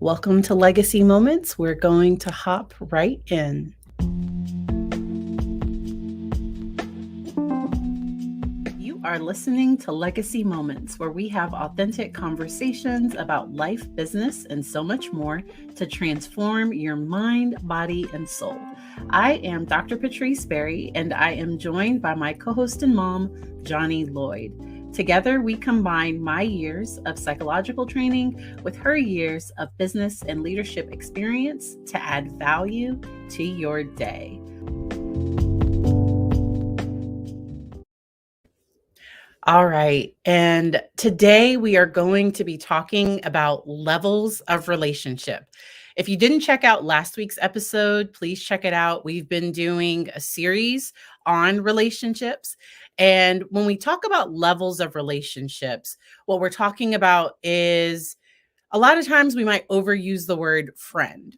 Welcome to Legacy Moments. We're going to hop right in. You are listening to Legacy Moments, where we have authentic conversations about life, business, and so much more to transform your mind, body, and soul. I am Dr. Patrice Berry, and I am joined by my co-host and mom, Johnnie Lloyd. Together, we combine my years of psychological training with her years of business and leadership experience to add value to your day. All right. And today we are going to be talking about levels of relationship. If you didn't check out last week's episode, please check it out. We've been doing a series on relationships. And when we talk about levels of relationships, what we're talking about is a lot of times we might overuse the word friend.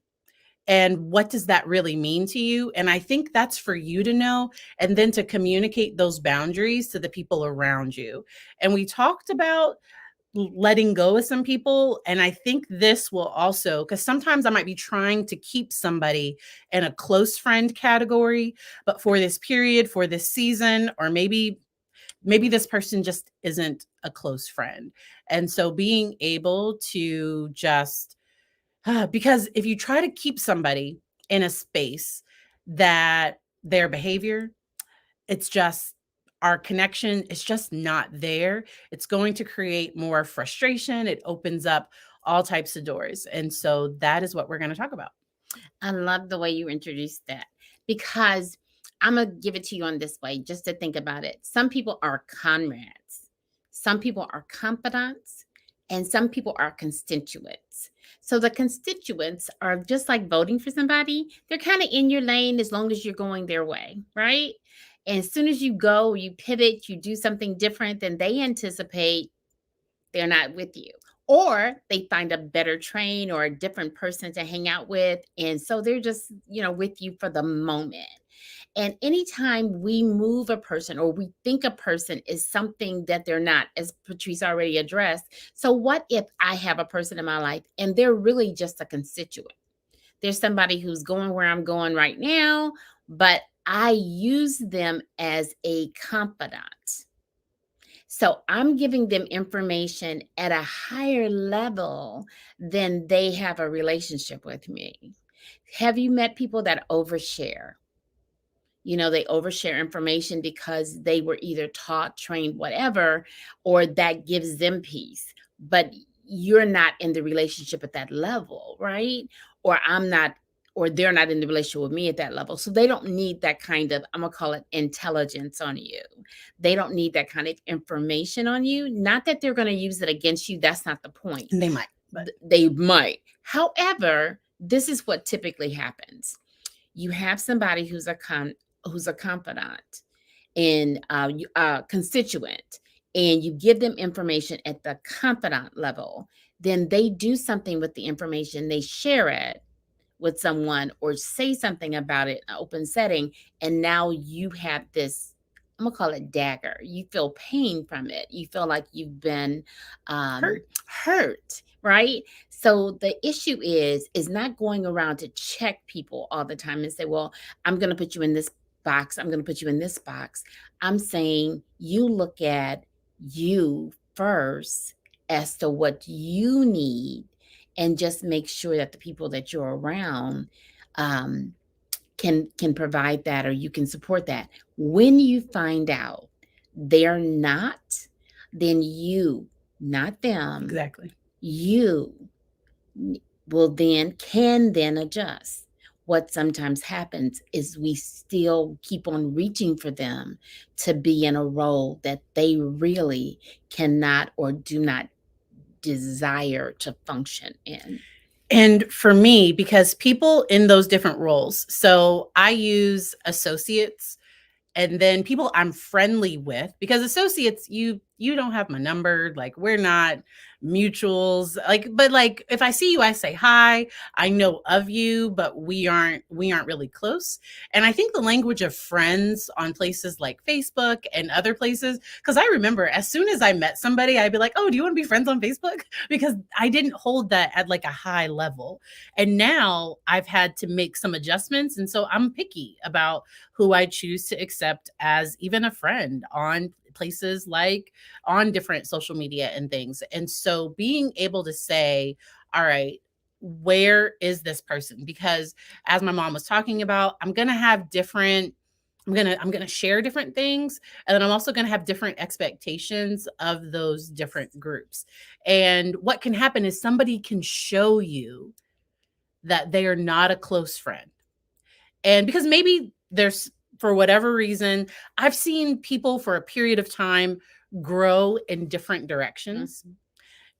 And what does that really mean to you? And I think that's for you to know and then to communicate those boundaries to the people around you. And we talked about letting go of some people. And I think this will also, because sometimes I might be trying to keep somebody in a close friend category, but for this period, for this season, or maybe this person just isn't a close friend. And so being able to just because if you try to keep somebody in a space that their behavior, it's just our connection is just not there, it's going to create more frustration. It opens up all types of doors. And so that is what we're going to talk about. I love the way you introduced that because I'm going to give it to you on this way just to think about it. Some people are comrades, some people are confidants, and some people are constituents. So the constituents are just like voting for somebody. They're kind of in your lane as long as you're going their way, right? And as soon as you go, you pivot, you do something different than they anticipate, they're not with you. Or they find a better train or a different person to hang out with. And so they're just, with you for the moment. And anytime we move a person or we think a person is something that they're not, as Patrice already addressed. So what if I have a person in my life and they're really just a constituent? There's somebody who's going where I'm going right now, but I use them as a confidant. So I'm giving them information at a higher level than they have a relationship with me. Have you met people that overshare? They overshare information because they were either taught, trained, whatever, or that gives them peace. But you're not in the relationship at that level, right? Or I'm not, or they're not in the relationship with me at that level. So they don't need that kind of, I'm going to call it intelligence on you. They don't need that kind of information on you. Not that they're going to use it against you. That's not the point. And they might, but They might. However, this is what typically happens. You have somebody who's a confidant and constituent, and you give them information at the confidant level, then they do something with the information. They share it with someone or say something about it in an open setting, and now you have this, I'm gonna call it dagger. You feel pain from it. You feel like you've been hurt, right? So the issue is not going around to check people all the time and say, well, I'm going to put you in this box. I'm going to put you in this box. I'm saying you look at you first as to what you need and just make sure that the people that you're around can provide that, or you can support that. When you find out they're not, then you, not them, exactly. you can then adjust. What sometimes happens is we still keep on reaching for them to be in a role that they really cannot or do not desire to function in. And for me, because people in those different roles, so I use associates and then people I'm friendly with, because associates, you you don't have my number. Like, we're not mutuals. Like, but like, if I see you, I say hi. I know of you, but we aren't really close. And I think the language of friends on places like Facebook and other places, because I remember as soon as I met somebody, I'd be like, oh, do you want to be friends on Facebook? Because I didn't hold that at like a high level. And now I've had to make some adjustments. And so I'm picky about who I choose to accept as even a friend on places like on different social media and things. And so being able to say, all right, where is this person? Because as my mom was talking about, I'm going to have different I'm going to share different things, and then I'm also going to have different expectations of those different groups. And what can happen is somebody can show you that they are not a close friend. And because maybe there's, for whatever reason, I've seen people for a period of time grow in different directions.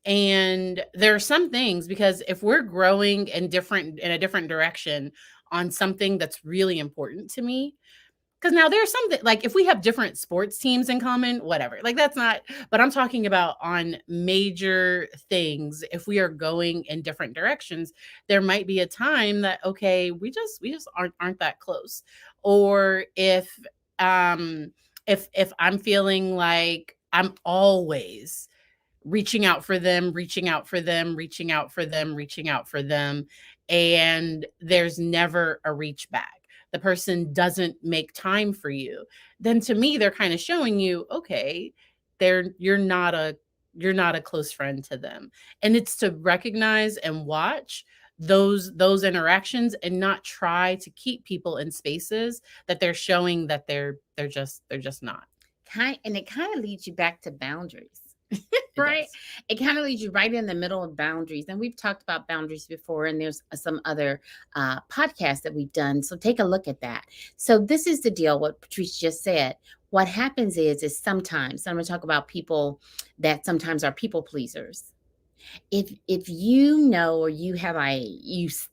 And there are some things, because if we're growing in a different direction on something that's really important to me, because now there's something like if we have different sports teams in common, whatever, like that's not, but I'm talking about on major things. If we are going in different directions, there might be a time that, okay, we just aren't that close. Or if I'm feeling like I'm always reaching out for them, reaching out for them, reaching out for them, reaching out for them, and there's never a reach back. The person doesn't make time for you. Then to me, they're kind of showing you, okay, you're not a close friend to them. And it's to recognize and watch those interactions and not try to keep people in spaces that they're showing that they're just not. And it kind of leads you back to boundaries. It Right? does. It kind of leads you right in the middle of boundaries. And we've talked about boundaries before, and there's some other podcasts that we've done. So take a look at that. So this is the deal, what Patrice just said. What happens is sometimes, I'm going to talk about people that sometimes are people pleasers. If you know, or you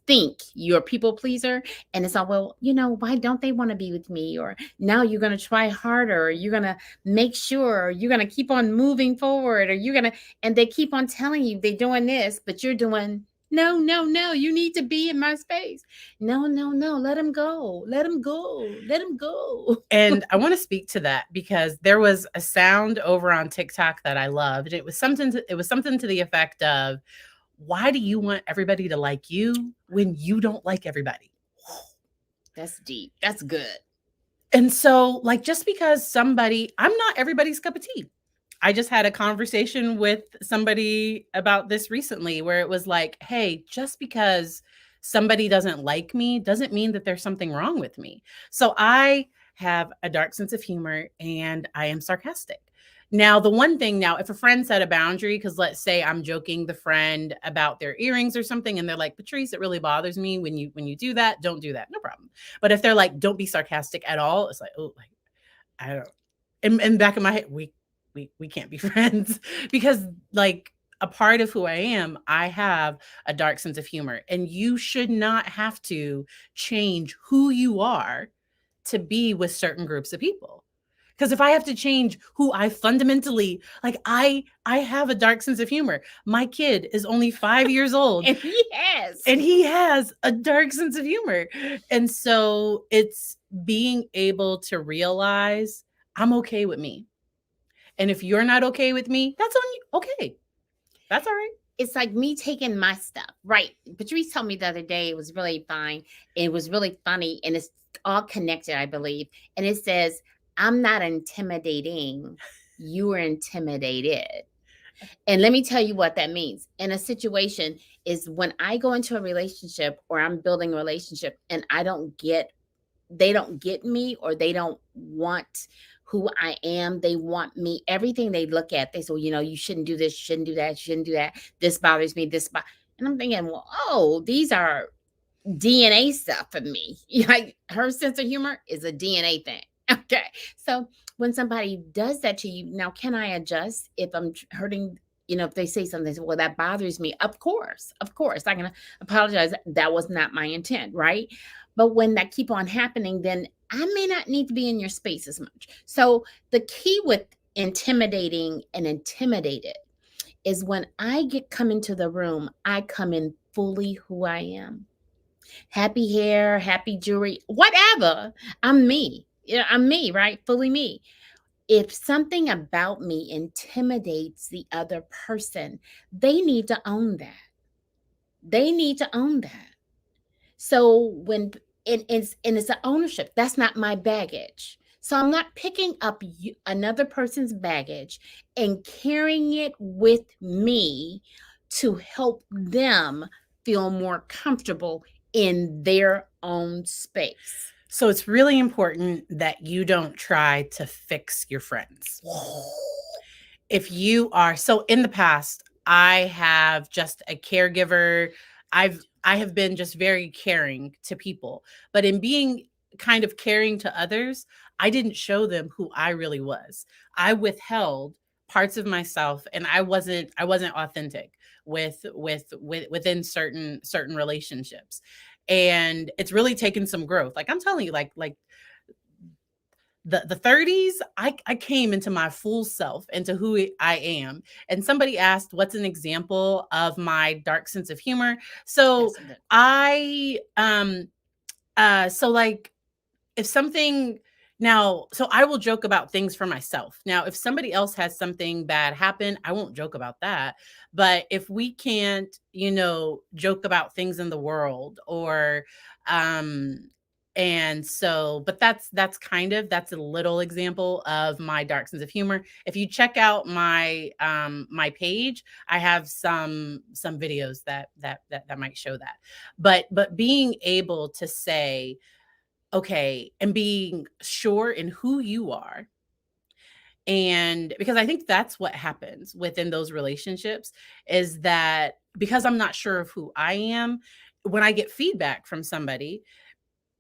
think you're a people pleaser, and it's all, well, why don't they want to be with me? Or now you're going to try harder, or you're going to make sure, or you're going to keep on moving forward, or and they keep on telling you they're doing this, but you're doing, no, no, no, you need to be in my space. No, no, no, let him go, let him go, let him go. And I want to speak to that because there was a sound over on TikTok that I loved. And it was something to the effect of, why do you want everybody to like you when you don't like everybody? That's deep. That's good. And so, like, just because I'm not everybody's cup of tea. I just had a conversation with somebody about this recently where it was like, hey, just because somebody doesn't like me doesn't mean that there's something wrong with me. So I have a dark sense of humor and I am sarcastic. Now, the one thing now, if a friend set a boundary, because let's say I'm joking the friend about their earrings or something, and they're like, Patrice, it really bothers me when you do that. Don't do that. No problem. But if they're like, don't be sarcastic at all, it's like, oh, like, I don't. And back in my head, we can't be friends because, like, a part of who I am, I have a dark sense of humor, and you should not have to change who you are to be with certain groups of people. Because if I have to change who I fundamentally, like, I have a dark sense of humor. My kid is only 5 years old And he has a dark sense of humor. And so it's being able to realize I'm okay with me. And if you're not okay with me, that's on you. Okay. That's all right. It's like me taking my stuff. Right. Patrice told me the other day, it was really fine. It was really funny, and it's all connected, I believe. And it says, I'm not intimidating. You are intimidated. And let me tell you what that means. In a situation is when I go into a relationship, or I'm building a relationship, and they don't get me, or they don't want who I am. They want me. Everything they look at, they say, well, you shouldn't do this, you shouldn't do that, you shouldn't do that. This bothers me, and I'm thinking, well, oh, these are DNA stuff for me. Like, her sense of humor is a DNA thing. Okay. So when somebody does that to you, now, can I adjust if I'm hurting? If they say something, well, that bothers me. Of course, I'm going to apologize. That was not my intent. Right. But when that keep on happening, then I may not need to be in your space as much. So the key intimidating and intimidated is when come into the room, I come in fully who I am. Happy hair, happy jewelry, whatever. I'm me. Yeah, I'm me, right? Fully me. If something about me intimidates the other person, they need to own that. They need to own that. So when it's an ownership, that's not my baggage. So I'm not picking up another person's baggage and carrying it with me to help them feel more comfortable in their own space. So it's really important that you don't try to fix your friends. If you are, so in the past, I have just a caregiver. I have been just very caring to people, but in being kind of caring to others, I didn't show them who I really was. I withheld parts of myself, and I wasn't authentic within certain relationships. And it's really taken some growth. Like I'm telling you, like the 30s, I came into my full self, into who I am. And somebody asked, what's an example of my dark sense of humor? So That's a good. I so like if something now, so I will joke about things for myself. Now, if somebody else has something bad happen, I won't joke about that. But if we can't, joke about things in the world, or and so, but that's a little example of my dark sense of humor. If you check out my page, I have some videos that might show that. But being able to say, okay, and being sure in who you are. And because I think that's what happens within those relationships, is that because I'm not sure of who I am, when I get feedback from somebody,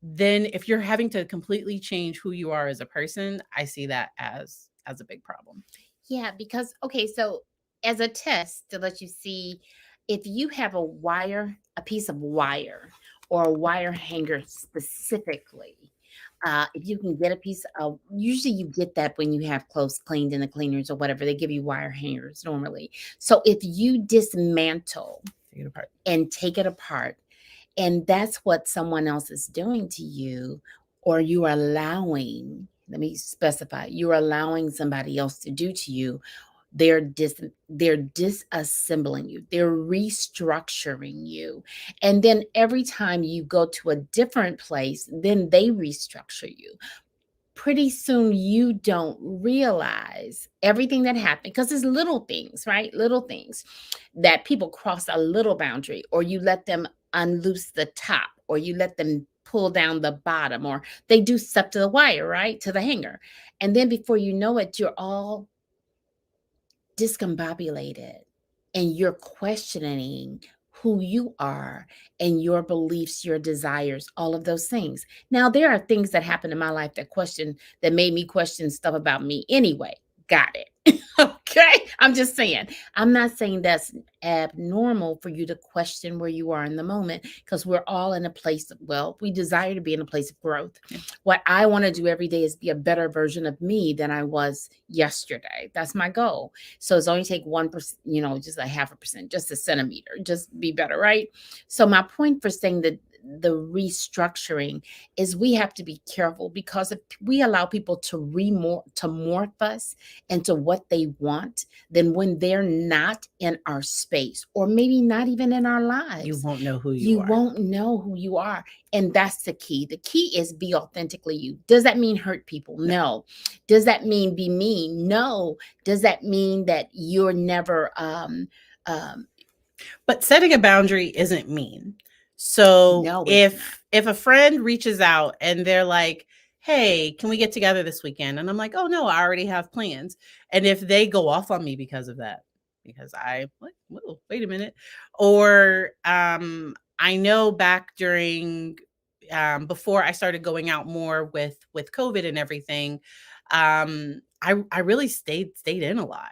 then if you're having to completely change who you are as a person, I see that as a big problem. Yeah, because okay, so as a test to let you see if you have a piece of wire or a wire hanger specifically, if you can get a piece of, usually you get that when you have clothes cleaned in the cleaners or whatever, they give you wire hangers normally. So if you dismantle Take it apart. and take it apart, and that's what someone else is doing to you, or you are allowing, let me specify, you're allowing somebody else to do to you, they're disassembling you, they're restructuring you. And then every time you go to a different place, then they restructure you. Pretty soon you don't realize everything that happened, because it's little things, right? Little things that people cross a little boundary, or you let them unloose the top, or you let them pull down the bottom, or they do stuff to the wire, right? To the hanger. And then before you know it, you're all discombobulated and you're questioning who you are and your beliefs, your desires, all of those things. Now, there are things that happened in my life that made me question stuff about me anyway. Got it. Okay. I'm just saying. I'm not saying that's abnormal for you to question where you are in the moment, because we're all in a place of, well, we desire to be in a place of growth. Yeah. What I want to do every day is be a better version of me than I was yesterday. That's my goal. So it's only take 1%, just a 0.5%, just a centimeter, just be better, right? So my point for saying that the restructuring is we have to be careful, because if we allow people to morph us into what they want, then when they're not in our space, or maybe not even in our lives, You won't know who you are. won't know who you are. And that's the key. The key is be authentically you. Does that mean hurt people? No. Does that mean be mean? No. Does that mean that you're never But setting a boundary isn't mean. So No, it's not. if a friend reaches out and they're like, "Hey, can we get together this weekend?" And I'm like, "Oh no, I already have plans." And if they go off on me because of that, because I like, whoa, wait a minute, or I know back during before I started going out more with COVID and everything, I really stayed in a lot.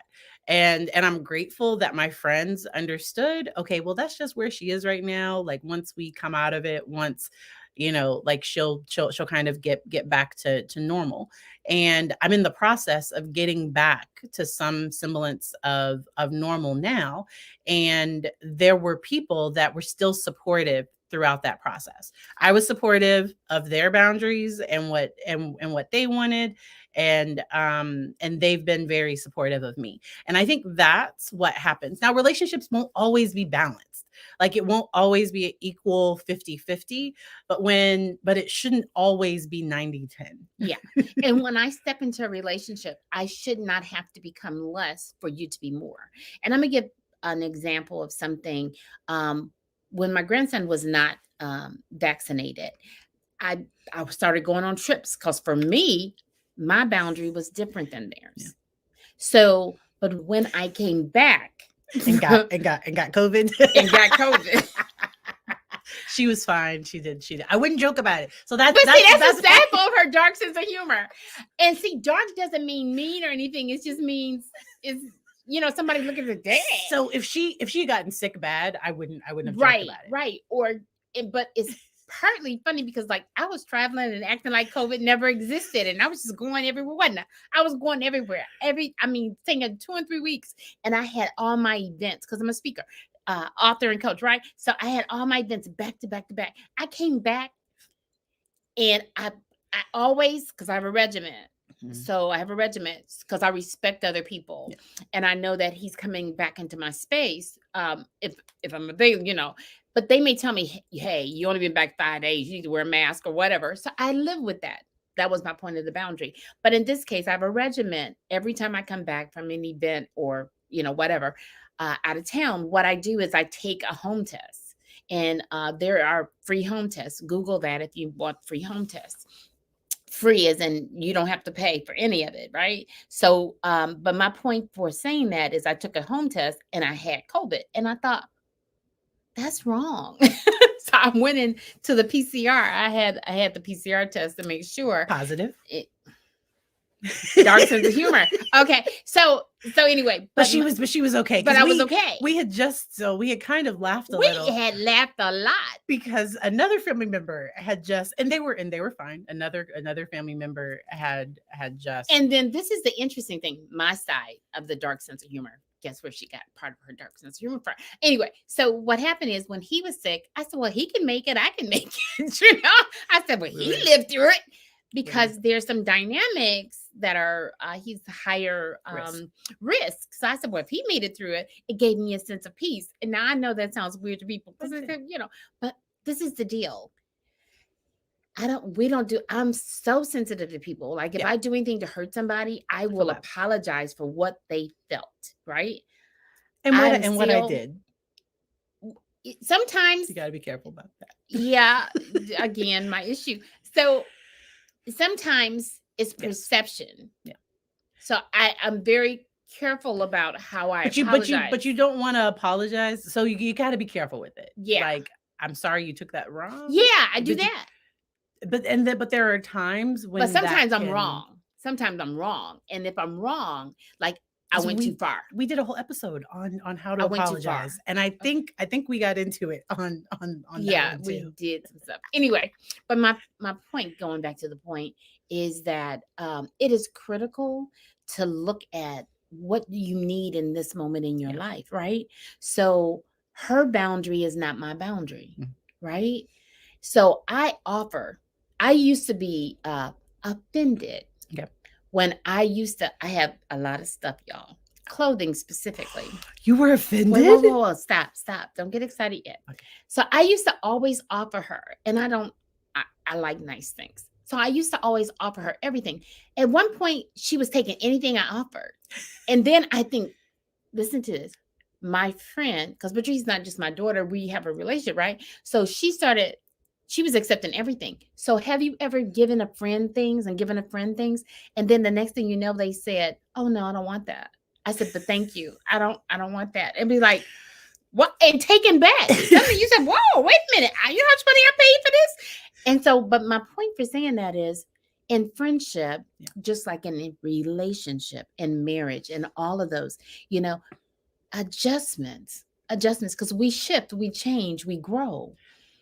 And I'm grateful that my friends understood, okay, well, that's just where she is right now. Like once we come out of it, once like she'll kind of get back to normal. And I'm in the process of getting back to some semblance of normal now. And there were people that were still supportive throughout that process. I was supportive of their boundaries and what they wanted, and they've been very supportive of me. And I think that's what happens. Now, relationships won't always be balanced. Like, it won't always be an equal 50-50, but it shouldn't always be 90-10. Yeah. And when I step into a relationship, I should not have to become less for you to be more. And I'm gonna give an example of something. When my grandson was not vaccinated, I started going on trips because for me, my boundary was different than theirs. Yeah. So, but when I came back and got COVID and got COVID. She was fine. She did. I wouldn't joke about it. So that's a sample of her dark sense of humor. And see, dark doesn't mean mean or anything. It just means it's somebody looking at the dad. So if she had gotten sick bad, I wouldn't have joked about it. Right. But it's partly funny because like I was traveling and acting like COVID never existed, and I was just going everywhere. Wasn't I was going everywhere. Taking 2 and 3 weeks, and I had all my events because I'm a speaker, author, and coach, right? So I had all my events back to back to back. I came back, and I always, because I have a regiment. Mm-hmm. So I have a regiment because I respect other people, and I know that he's coming back into my space. If I'm available, but they may tell me, hey, you only been back 5 days. You need to wear a mask or whatever. So I live with that. That was my point of the boundary. But in this case, I have a regiment. Every time I come back from an event or, whatever, out of town, what I do is I take a home test. And there are free home tests. Google that if you want free home tests. Free as in you don't have to pay for any of it, right? So, but my point for saying that is I took a home test and I had COVID. And I thought, that's wrong. So I went into the PCR. I had the PCR test to make sure positive. Dark sense of humor. Okay. So anyway, but she was okay. But I was okay. We had kind of laughed a little. We had laughed a lot because another family member had just, and they were fine. Another family member had just. And then this is the interesting thing. My side of the dark sense of humor. Guess where she got part of her dark sense of humor from. Anyway, so what happened is when he was sick, I said, well, he can make it. I can make it. I said, well, he lived through it because there's some dynamics that are, he's higher risk. So I said, well, if he made it through it, it gave me a sense of peace. And now I know that sounds weird to people because but this is the deal. I'm so sensitive to people. Like if I do anything to hurt somebody, I will apologize for what they felt. Right. And what I did. Sometimes you got to be careful about that. Yeah. Again, my issue. So sometimes it's perception. Yeah. So I'm very careful about how I apologize. But you don't want to apologize. So you got to be careful with it. Yeah. Like, I'm sorry you took that wrong. Yeah, I do that. But there are times when. But sometimes I'm wrong. Sometimes I'm wrong, and if I'm wrong, like I went too far. We did a whole episode on how to apologize, and I think we got into it on yeah, we did some stuff anyway. But my point, going back to the point, is that it is critical to look at what you need in this moment in your life, right? So her boundary is not my boundary, right? So I used to be offended when I have a lot of stuff, y'all. Clothing specifically. You were offended? Whoa, stop. Don't get excited yet. Okay. So I used to always offer her, and I like nice things. So I used to always offer her everything. At one point, she was taking anything I offered. And then I think, listen to this. My friend, because Patrice is not just my daughter, we have a relationship, right? So she was accepting everything. So have you ever given a friend things? And then the next thing you know, they said, oh no, I don't want that. I said, but thank you. I don't want that. And be like, what? And taken back. You said, whoa, wait a minute. You know how much money I paid for this? And so, but my point for saying that is in friendship, just like in a relationship and marriage and all of those, adjustments, because we shift, we change, we grow.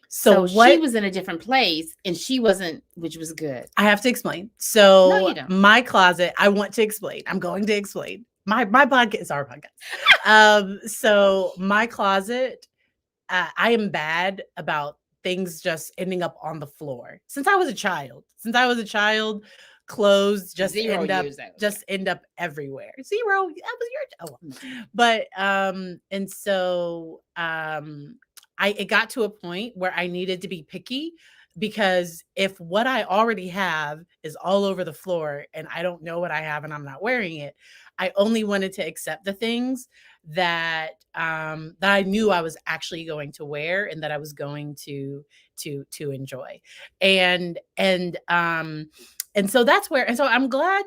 So she what was in a different place and she wasn't, which was good. I have to explain. No, So you don't. my closet, I want to explain. I'm going to explain. My podcast is our podcast. So my closet, I am bad about things just ending up on the floor. Since I was a child. Clothes just 0 years old. end up everywhere. 0. That was your Mm. but and so it got to a point where I needed to be picky, because if what I already have is all over the floor and I don't know what I have and I'm not wearing it, I only wanted to accept the things that that I knew I was actually going to wear and that I was going to enjoy. And so that's where, and so I'm glad.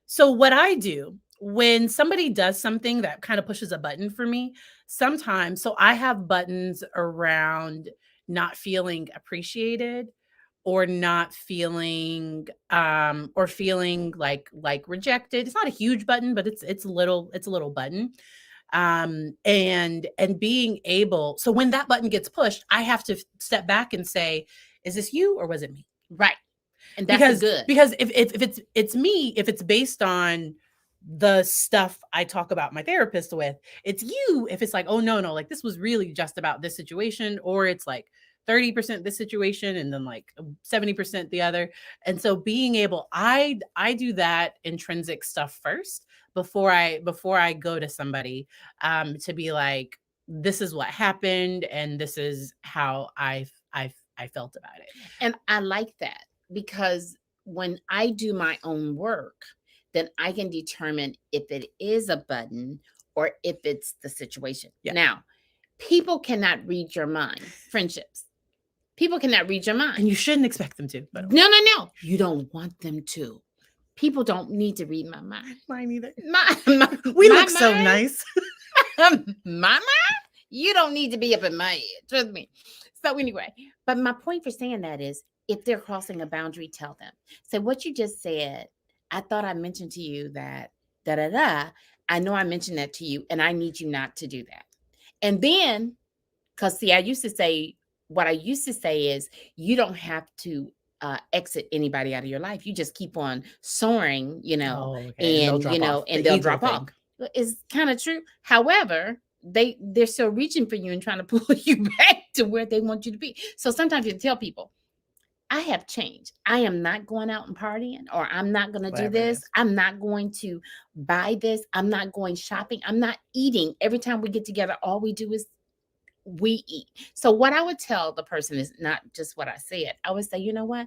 So what I do when somebody does something that kind of pushes a button for me, sometimes, so I have buttons around not feeling appreciated, or not feeling or feeling like rejected. It's not a huge button, but it's a little button. And being able, so when that button gets pushed, I have to step back and say, is this you or was it me? Right. And that's good. Because if it's me, if it's based on the stuff I talk about my therapist with, it's you if it's like, oh no, like this was really just about this situation, or it's like 30% this situation and then like 70% the other. And so being able, I do that intrinsic stuff first before I go to somebody to be like, this is what happened and this is how I felt about it. And I like that, because when I do my own work, then I can determine if it is a button or if it's the situation. Yeah. Now, people cannot read your mind. Friendships. People cannot read your mind. And you shouldn't expect them to. But no. You don't want them to. People don't need to read my mind. Mine either. We look so nice. My mind? You don't need to be up in my head. Trust me. So anyway, but my point for saying that is, if they're crossing a boundary, tell them. Say, what you just said, I thought I mentioned to you that I know I mentioned that to you, and I need you not to do that. And then, because see, what I used to say is, you don't have to exit anybody out of your life. You just keep on soaring, and they'll drop off. It's kind of true. However, they're still reaching for you and trying to pull you back to where they want you to be. So sometimes you tell people, I have changed. I am not going out and partying, or I'm not going to do this. I'm not going to buy this. I'm not going shopping. I'm not eating. Every time we get together, all we do is we eat. So what I would tell the person is not just what I said. I would say, you know what?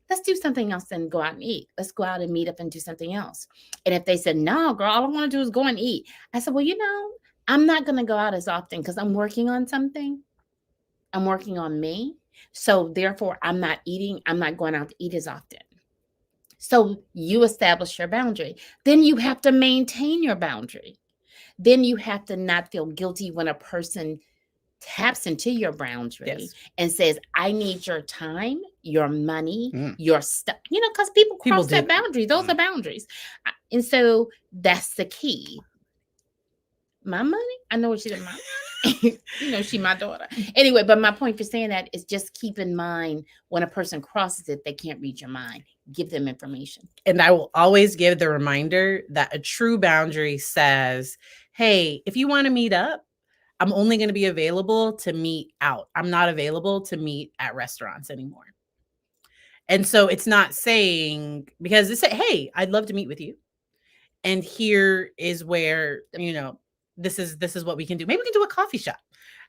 Let's do something else and go out and eat. Let's go out and meet up and do something else. And if they said, no, girl, all I want to do is go and eat. I said, well, I'm not going to go out as often because I'm working on something. I'm working on me. So therefore, I'm not eating. I'm not going out to eat as often. So you establish your boundary. Then you have to maintain your boundary. Then you have to not feel guilty when a person taps into your boundary and says, I need your time, your money, your stuff, because people cross that boundary. Those are boundaries. And so that's the key. My money? I know what she did. My money. She my daughter. Anyway, but my point for saying that is just keep in mind, when a person crosses it, they can't read your mind. Give them information. And I will always give the reminder that a true boundary says, hey, if you want to meet up, I'm only going to be available to meet out. I'm not available to meet at restaurants anymore. And so it's not saying, because it's say, hey, I'd love to meet with you. And here is where, this is what we can do. Maybe we can do a coffee shop.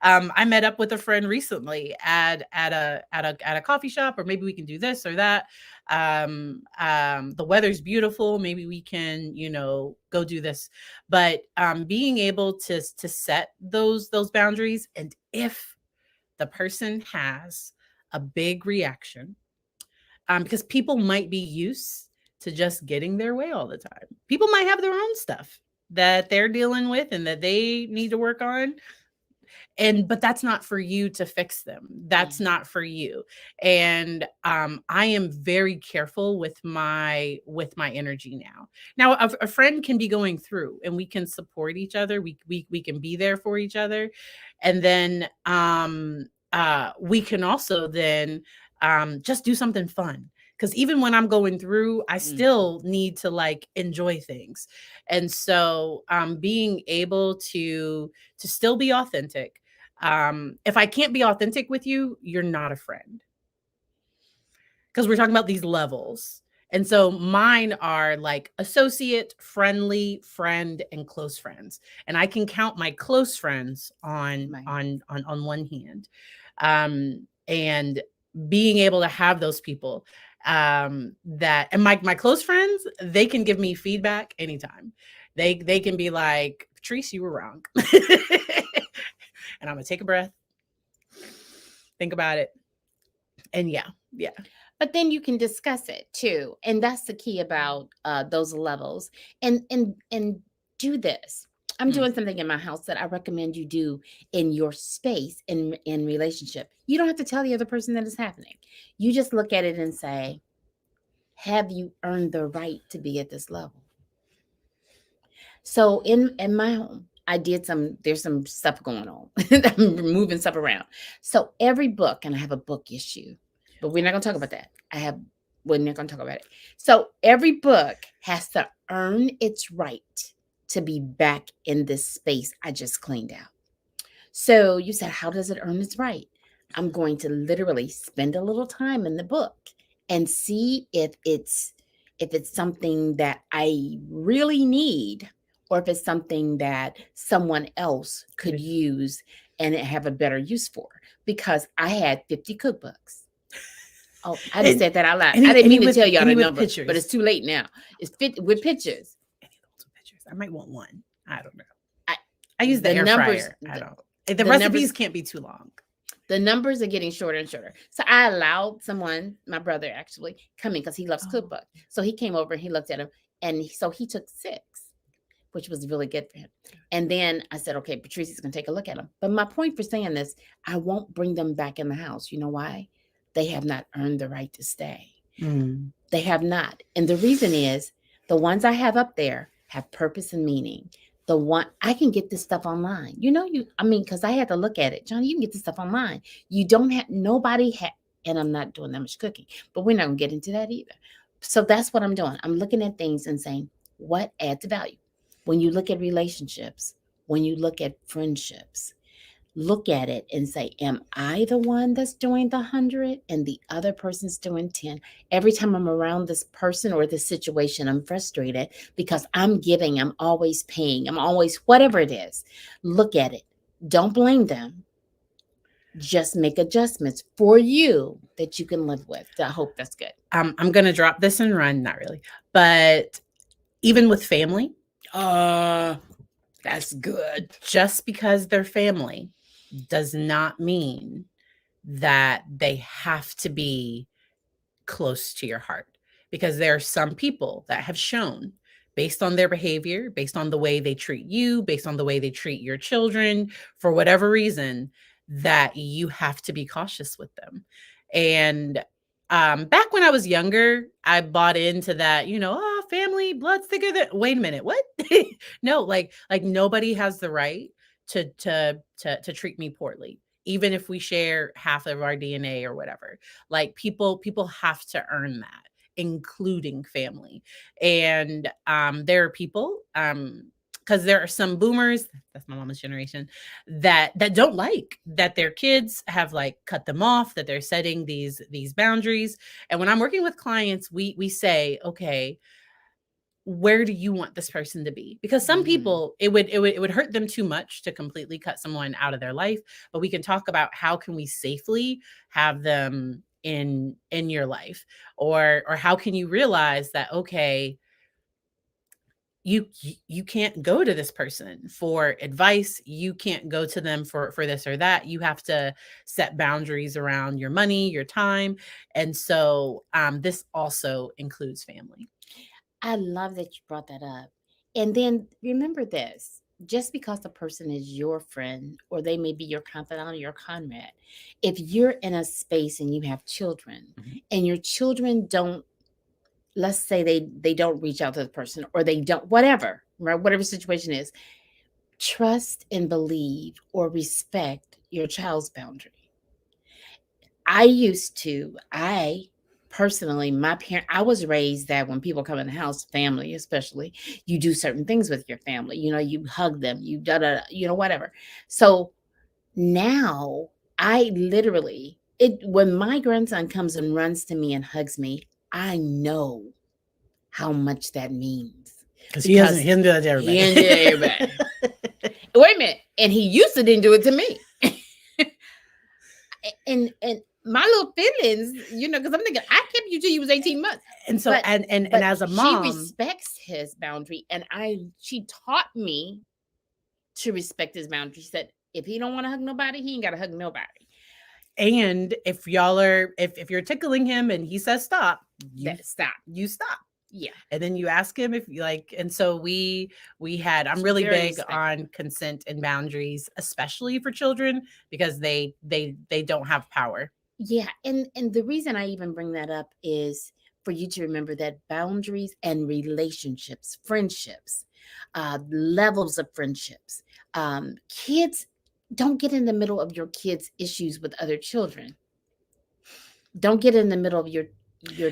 I met up with a friend recently at a coffee shop, or maybe we can do this or that. The weather's beautiful. Maybe we can, go do this. But being able to set those boundaries, and if the person has a big reaction, because people might be used to just getting their way all the time. People might have their own stuff that they're dealing with and that they need to work on. But that's not for you to fix them. That's not for you. And I am very careful with my energy now. Now, a friend can be going through, and we can support each other. We can be there for each other. And then we can also then just do something fun. Because even when I'm going through, I still need to like enjoy things. And so being able to still be authentic. If I can't be authentic with you, you're not a friend. Because we're talking about these levels. And so mine are like associate, friendly, friend, and close friends. And I can count my close friends on Right. on one hand. And being able to have those people that, and my close friends, they can give me feedback anytime. They can be like, Patrice, you were wrong. And I'm gonna take a breath, think about it. And yeah. But then you can discuss it too, and that's the key about those levels. And do this. I'm doing something in my house that I recommend you do in your space in relationship. You don't have to tell the other person that it's happening. You just look at it and say, have you earned the right to be at this level? So in my home, there's some stuff going on. I'm moving stuff around. So every book, and I have a book issue, but we're not going to talk about that. We're not going to talk about it. So every book has to earn its right to be back in this space I just cleaned out. So you said, how does it earn its right? I'm going to literally spend a little time in the book and see if it's something that I really need, or if it's something that someone else could use and have a better use for. Because I had 50 cookbooks. Oh, I just said that out loud. I didn't mean to tell y'all the number, but it's too late now. It's 50 with pictures. I might want one. I don't know. I use the air fryer. I don't. The recipes can't be too long. The numbers are getting shorter and shorter. So I allowed someone, my brother actually, come in because he loves cookbook. So he came over and he looked at them, and so he took 6, which was really good for him. And then I said, okay, Patrice is going to take a look at them. But my point for saying this, I won't bring them back in the house. You know why? They have not earned the right to stay. They have not. And the reason is the ones I have up there have purpose and meaning. The one I can get this stuff online. Because I had to look at it. Johnnie, you can get this stuff online. You don't have, and I'm not doing that much cooking, but we're not going to get into that either. So that's what I'm doing. I'm looking at things and saying, what adds value? When you look at relationships, when you look at friendships, look at it and say, am I the one that's doing the 100 and the other person's doing 10? Every time I'm around this person or this situation, I'm frustrated because I'm giving, I'm always paying, I'm always, whatever it is. Look at it. Don't blame them. Just make adjustments for you that you can live with. I hope that's good. I'm going to drop this and run. Not really. But even with family. That's good. Just because they're family does not mean that they have to be close to your heart, because there are some people that have shown, based on their behavior, based on the way they treat you, based on the way they treat your children, for whatever reason, that you have to be cautious with them. And back when I was younger, I bought into that, family, blood's thicker than, wait a minute, what? No, like nobody has the right to treat me poorly, even if we share half of our DNA or whatever. Like people have to earn that, including family. And there are people, because there are some boomers, that's my mama's generation, that don't like that their kids have like cut them off, that they're setting these boundaries. And when I'm working with clients, we say, okay, where do you want this person to be? Because some people, it would hurt them too much to completely cut someone out of their life. But we can talk about how can we safely have them in your life, or how can you realize that, okay, you can't go to this person for advice. You can't go to them for this or that. You have to set boundaries around your money, your time. And so this also includes family. I love that you brought that up. And then remember this, just because the person is your friend, or they may be your confidant or your comrade, if you're in a space and you have children, and your children don't, let's say they don't reach out to the person, or they don't, whatever, right? Whatever situation is, trust and believe or respect your child's boundary. I personally, I was raised that when people come in the house, family especially, you do certain things with your family. You hug them, you da da, whatever. So now I literally, when my grandson comes and runs to me and hugs me, I know how much that means. Because he doesn't do that to everybody. He didn't do it to everybody. Wait a minute. And he used to didn't do it to me. and my little feelings, because I'm thinking, I kept you till you was 18 months. And so, but, and as a mom, she respects his boundary, and she taught me to respect his boundary. She said, if he don't want to hug nobody, he ain't got to hug nobody. And if y'all are, if you're tickling him and he says stop, you stop. Yeah. And then you ask him if you like, and so we had, I'm really big on consent and boundaries, especially for children, because they don't have power. Yeah. And the reason I even bring that up is for you to remember that boundaries and relationships, friendships, levels of friendships, kids, don't get in the middle of your kids' issues with other children. Don't get in the middle of your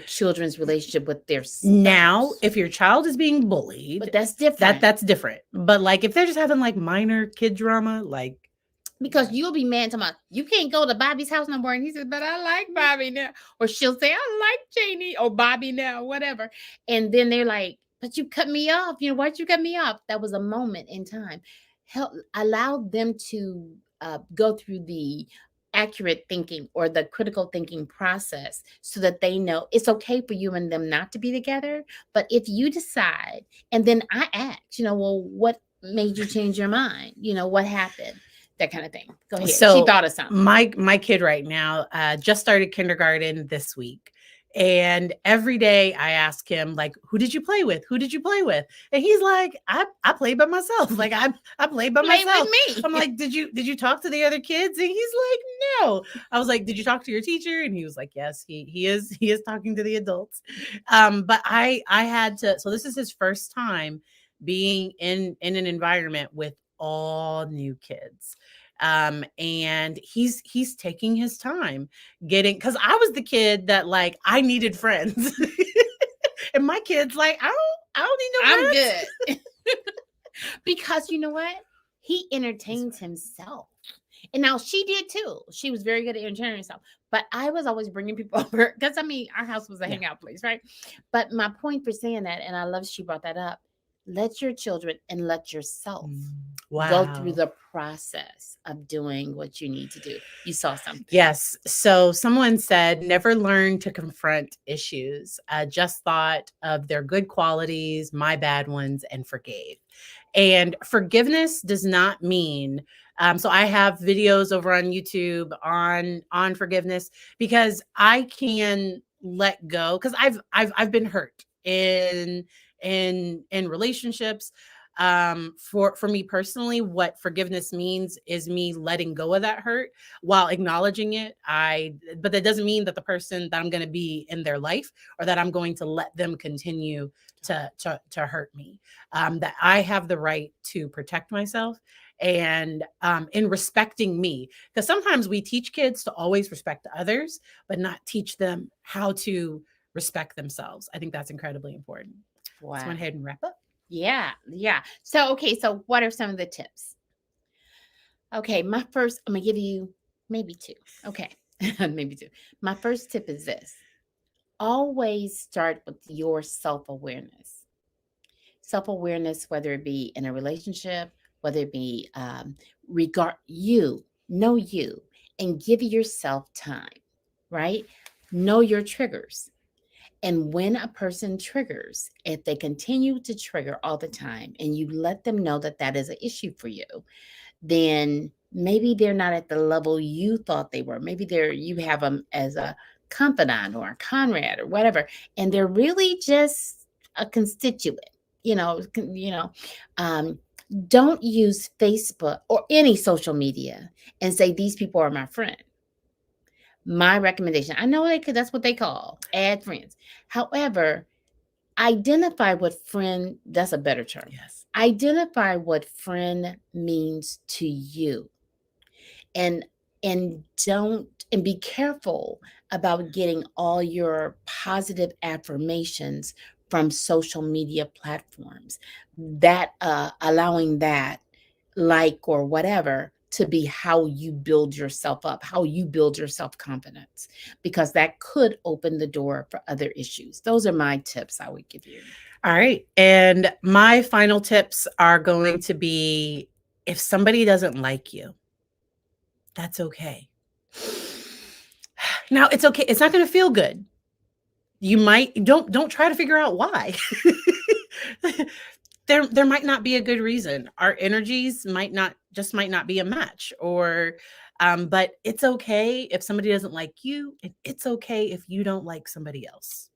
children's relationship with their spouse. Now, if your child is being bullied, but that's different. That's different. But like if they're just having like minor kid drama, like, because you'll be mad to my, you can't go to Bobby's house no more. And he says, but I like Bobby now. Or she'll say, I like Janie or Bobby now, whatever. And then they're like, but you cut me off. Why'd you cut me off? That was a moment in time. Allow them to go through the accurate thinking or the critical thinking process so that they know it's okay for you and them not to be together. But if you decide, and then I ask, well, what made you change your mind? What happened? That kind of thing. Go ahead. So she thought of something. My kid right now just started kindergarten this week. And every day I ask him, like, who did you play with? Who did you play with? And he's like, I played by myself. Like I played by myself. With me. I'm like, did you talk to the other kids? And he's like, no. I was like, did you talk to your teacher? And he was like, yes, he is talking to the adults. But I had to, so this is his first time being in an environment with all new kids. And he's taking his time getting, because I was the kid that like I needed friends. And my kid's like, I don't need no friends. I'm good. Because you know what? He entertains himself. And now she did too. She was very good at entertaining herself. But I was always bringing people over because our house was a hangout place, right? But my point for saying that, and I love she brought that up, let your children and let yourself go through the process of doing what you need to do. You saw something. Yes. So someone said, never learn to confront issues. Just thought of their good qualities, my bad ones, and forgave. And forgiveness does not mean, so I have videos over on YouTube on forgiveness, because I can let go, because I've been hurt in relationships. For me personally, what forgiveness means is me letting go of that hurt while acknowledging it. But that doesn't mean that the person that I'm going to be in their life, or that I'm going to let them continue to hurt me. That I have the right to protect myself, and in respecting me, because sometimes we teach kids to always respect others, but not teach them how to respect themselves. I think that's incredibly important. Wow. Let's go ahead and wrap up. Yeah. So, okay. So what are some of the tips? Okay. My first, I'm going to give you maybe two. Okay. Maybe two. My first tip is this. Always start with your self-awareness. Self-awareness, whether it be in a relationship, whether it be know you, and give yourself time, right? Know your triggers. And when a person triggers, if they continue to trigger all the time and you let them know that that is an issue for you, then maybe they're not at the level you thought they were. Maybe you have them as a confidant or a comrade or whatever, and they're really just a constituent. Don't use Facebook or any social media and say these people are my friend. My recommendation, I know that's what they call add friends. However, identify what friend, that's a better term. Yes. Identify what friend means to you. And And don't and be careful about getting all your positive affirmations from social media platforms, that allowing that like or whatever to be how you build yourself up, how you build your self-confidence, because that could open the door for other issues. Those are my tips I would give you. All right. And my final tips are going to be, if somebody doesn't like you, that's okay. Now, it's okay. It's not going to feel good. You might don't try to figure out why. There might not be a good reason. Our energies might not be a match, or but it's okay if somebody doesn't like you, and it's okay if you don't like somebody else.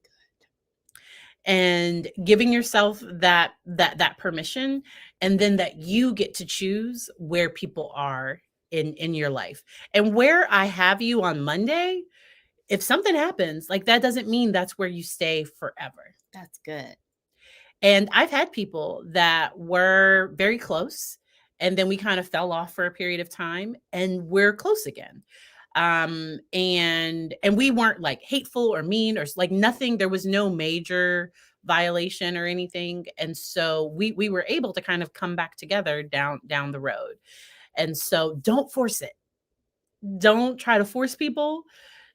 And giving yourself that permission, and then that you get to choose where people are in your life. And where I have you on Monday, if something happens, like, that doesn't mean that's where you stay forever. That's good. And I've had people that were very close, and then we kind of fell off for a period of time, and we're close again. And we weren't like hateful or mean or like nothing. There was no major violation or anything. And so we were able to kind of come back together down the road. And so don't force it. Don't try to force people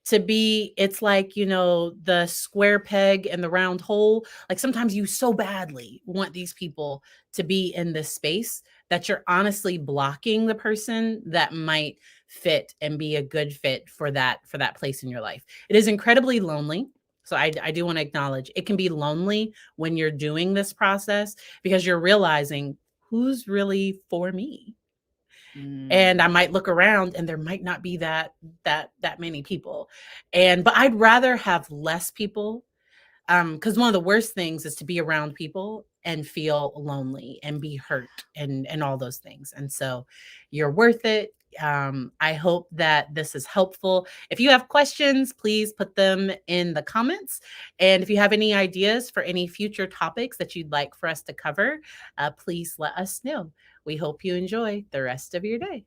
to be. It's like, the square peg and the round hole. Like, sometimes you so badly want these people to be in this space that you're honestly blocking the person that might fit and be a good fit for that place in your life. It is incredibly lonely. So I do want to acknowledge it can be lonely when you're doing this process, because you're realizing who's really for me. And I might look around and there might not be that many people. But I'd rather have less people, because one of the worst things is to be around people and feel lonely and be hurt and all those things. And so you're worth it. I hope that this is helpful. If you have questions, please put them in the comments. And if you have any ideas for any future topics that you'd like for us to cover, please let us know. We hope you enjoy the rest of your day.